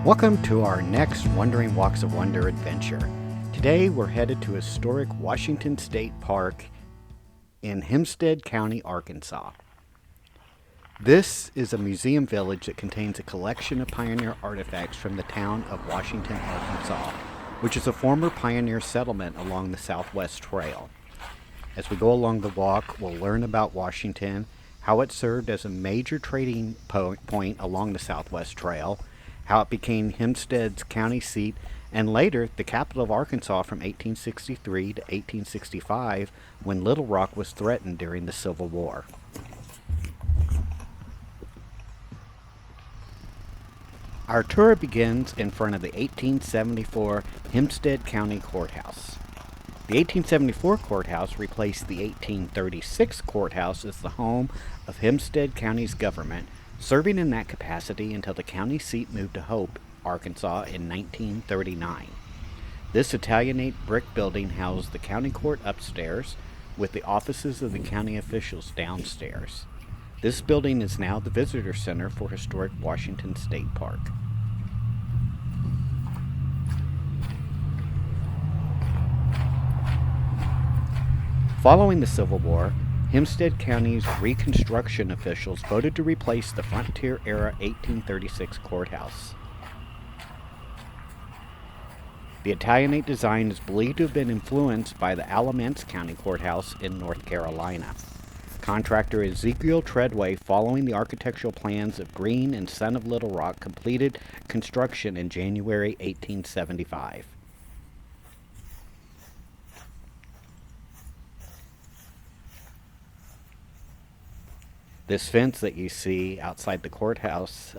Welcome to our next Wandering Walks of Wonder adventure. Today we're headed to historic Washington State Park in Hempstead County, Arkansas. This is a museum village that contains a collection of pioneer artifacts from the town of Washington, Arkansas, which is a former pioneer settlement along the Southwest Trail. As we go along the walk, we'll learn about Washington, how it served as a major trading point along the Southwest Trail, how it became Hempstead's county seat, and later the capital of Arkansas from 1863 to 1865 when Little Rock was threatened during the Civil War. Our tour begins in front of the 1874 Hempstead County Courthouse. The 1874 courthouse replaced the 1836 courthouse as the home of Hempstead County's government, serving in that capacity until the county seat moved to Hope, Arkansas in 1939. This Italianate brick building housed the county court upstairs, with the offices of the county officials downstairs. This building is now the visitor center for historic Washington State Park. Following the Civil War, Hempstead County's Reconstruction officials voted to replace the Frontier-era 1836 courthouse. The Italianate design is believed to have been influenced by the Alamance County Courthouse in North Carolina. Contractor Ezekiel Treadway, following the architectural plans of Green and Son of Little Rock, completed construction in January 1875. This fence that you see outside the courthouse,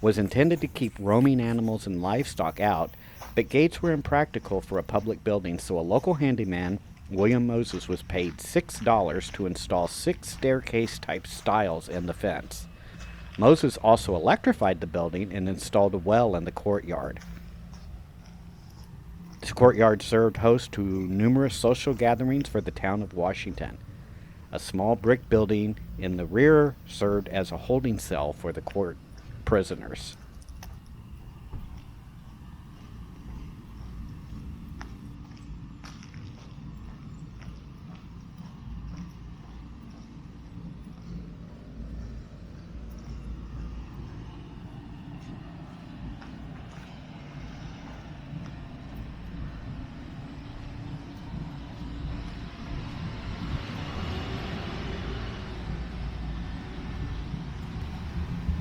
was intended to keep roaming animals and livestock out, but gates were impractical for a public building, so a local handyman, William Moses, was paid $6 to install 6 staircase-type stiles in the fence. Moses also electrified the building and installed a well in the courtyard. This courtyard served host to numerous social gatherings for the town of Washington. A small brick building in the rear served as a holding cell for the court prisoners.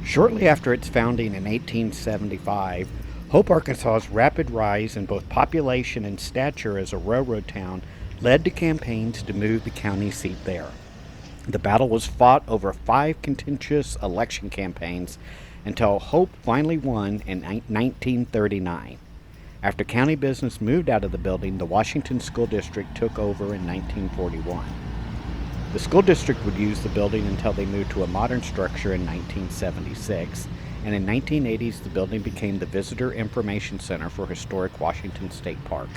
Shortly after its founding in 1875, Hope, Arkansas's rapid rise in both population and stature as a railroad town led to campaigns to move the county seat there. The battle was fought over 5 contentious election campaigns until Hope finally won in 1939. After county business moved out of the building, the Washington School District took over in 1941. The school district would use the building until they moved to a modern structure in 1976, and in 1980s the building became the Visitor Information Center for historic Washington State Park.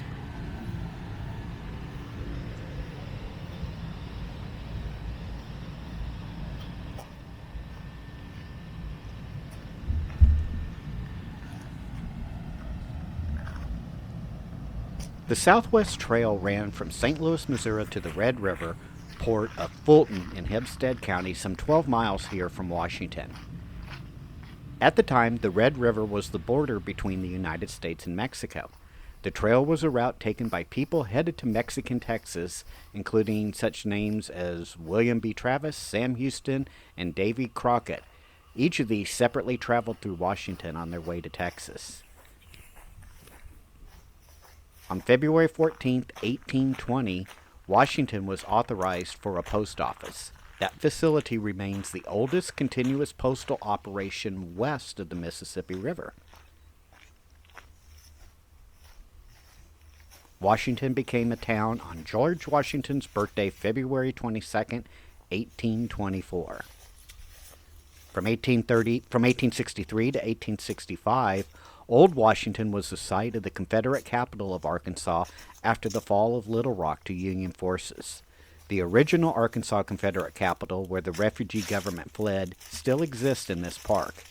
The Southwest Trail ran from St. Louis, Missouri to the Red River port of Fulton in Hempstead County, some 12 miles here from Washington. At the time, the Red River was the border between the United States and Mexico. The trail was a route taken by people headed to Mexican Texas, including such names as William B. Travis, Sam Houston, and Davy Crockett. Each of these separately traveled through Washington on their way to Texas. On February 14, 1820, Washington was authorized for a post office. That facility remains the oldest continuous postal operation west of the Mississippi River. Washington became a town on George Washington's birthday, February 22, 1824. From 1863 to 1865, Old Washington was the site of the Confederate capital of Arkansas after the fall of Little Rock to Union forces. The original Arkansas Confederate capital, where the refugee government fled, still exists in this park.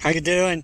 How you doing?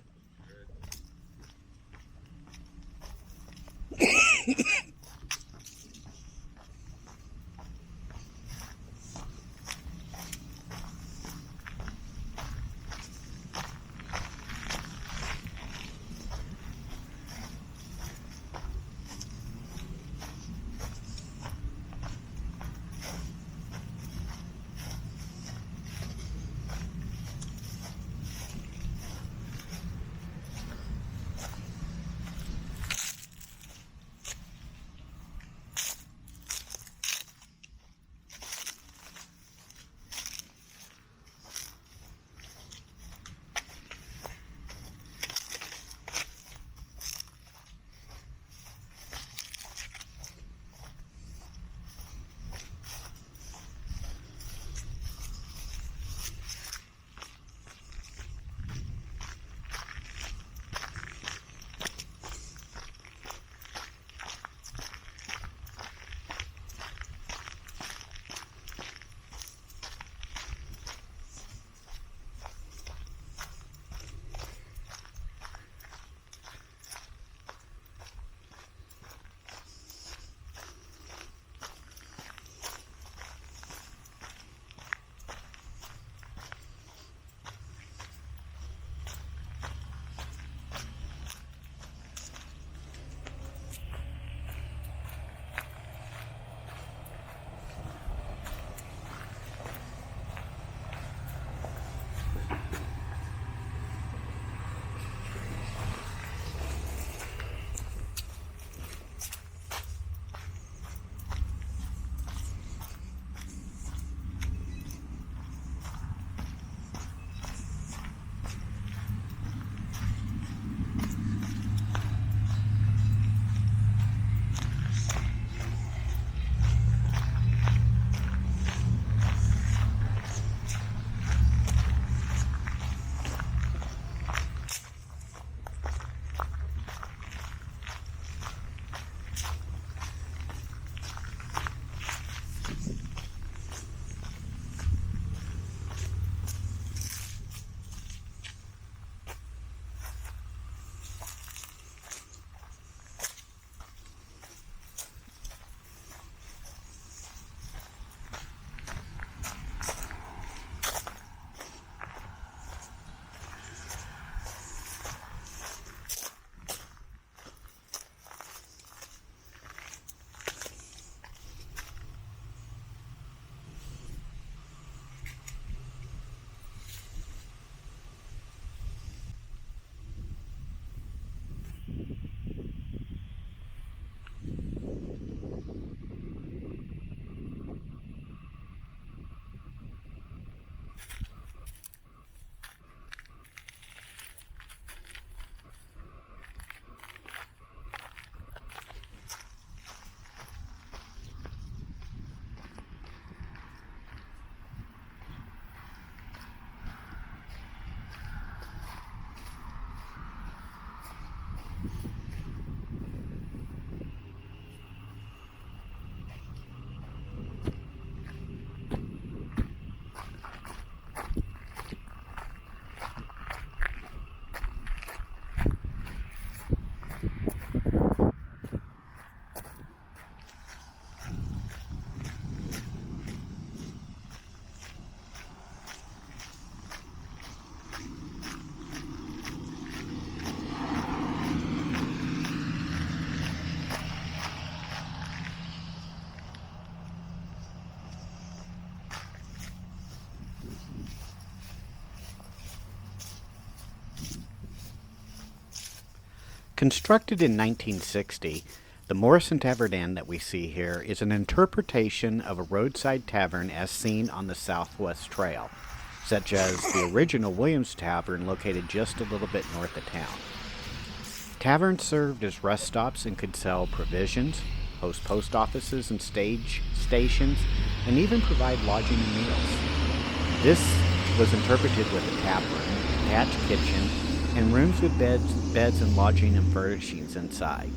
Constructed in 1960, the Morrison Tavern Inn that we see here is an interpretation of a roadside tavern as seen on the Southwest Trail, such as the original Williams Tavern located just a little bit north of town. Taverns served as rest stops and could sell provisions, host post offices and stage stations, and even provide lodging and meals. This was interpreted with a tap room, attached kitchen, and rooms with beds and lodging and furnishings inside.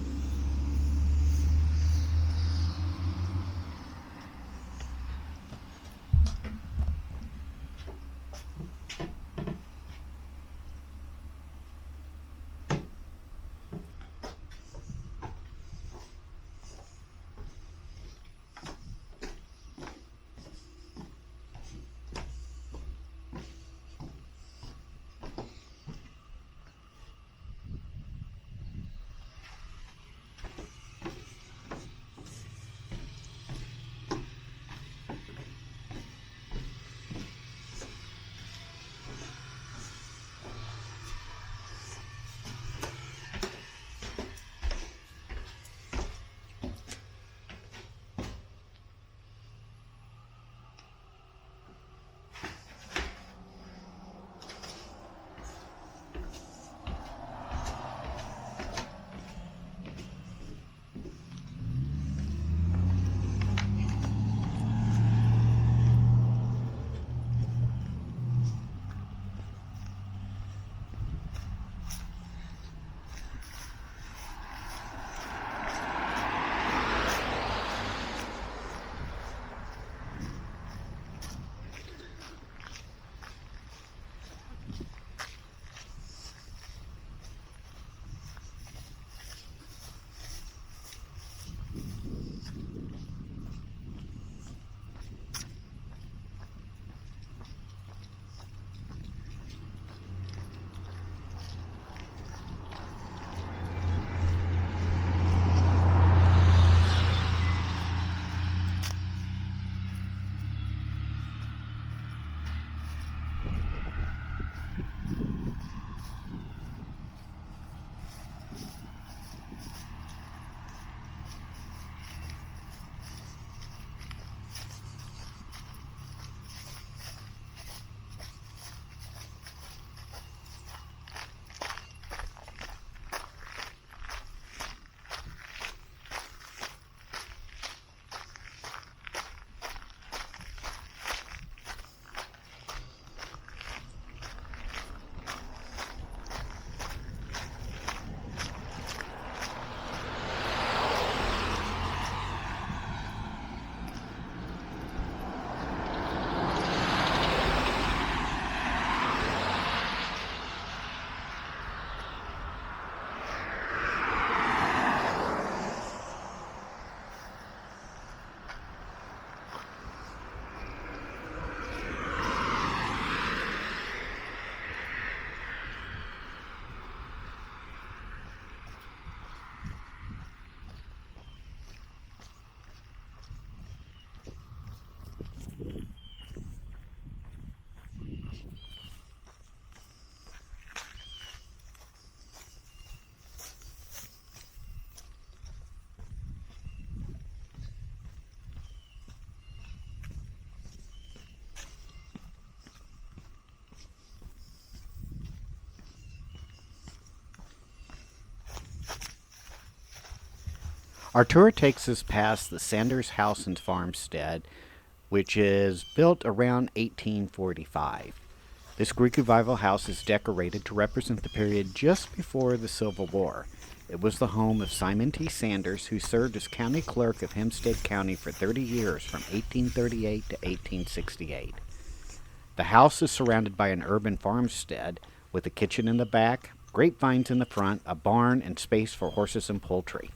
Our tour takes us past the Sanders House and Farmstead, which is built around 1845. This Greek Revival house is decorated to represent the period just before the Civil War. It was the home of Simon T. Sanders, who served as county clerk of Hempstead County for 30 years from 1838 to 1868. The house is surrounded by an urban farmstead with a kitchen in the back, grapevines in the front, a barn, and space for horses and poultry.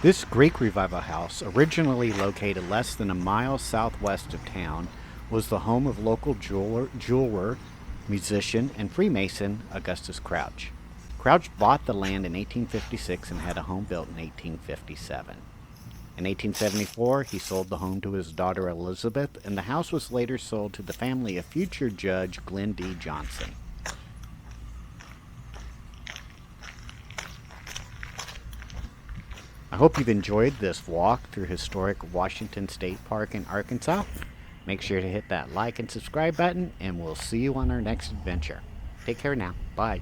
This Greek Revival house, originally located less than a mile southwest of town, was the home of local jeweler, musician, and Freemason Augustus Crouch. Crouch bought the land in 1856 and had a home built in 1857. In 1874, he sold the home to his daughter Elizabeth, and the house was later sold to the family of future Judge Glenn D. Johnson. I hope you've enjoyed this walk through historic Washington State Park in Arkansas. Make sure to hit that like and subscribe button, and we'll see you on our next adventure. Take care now. Bye.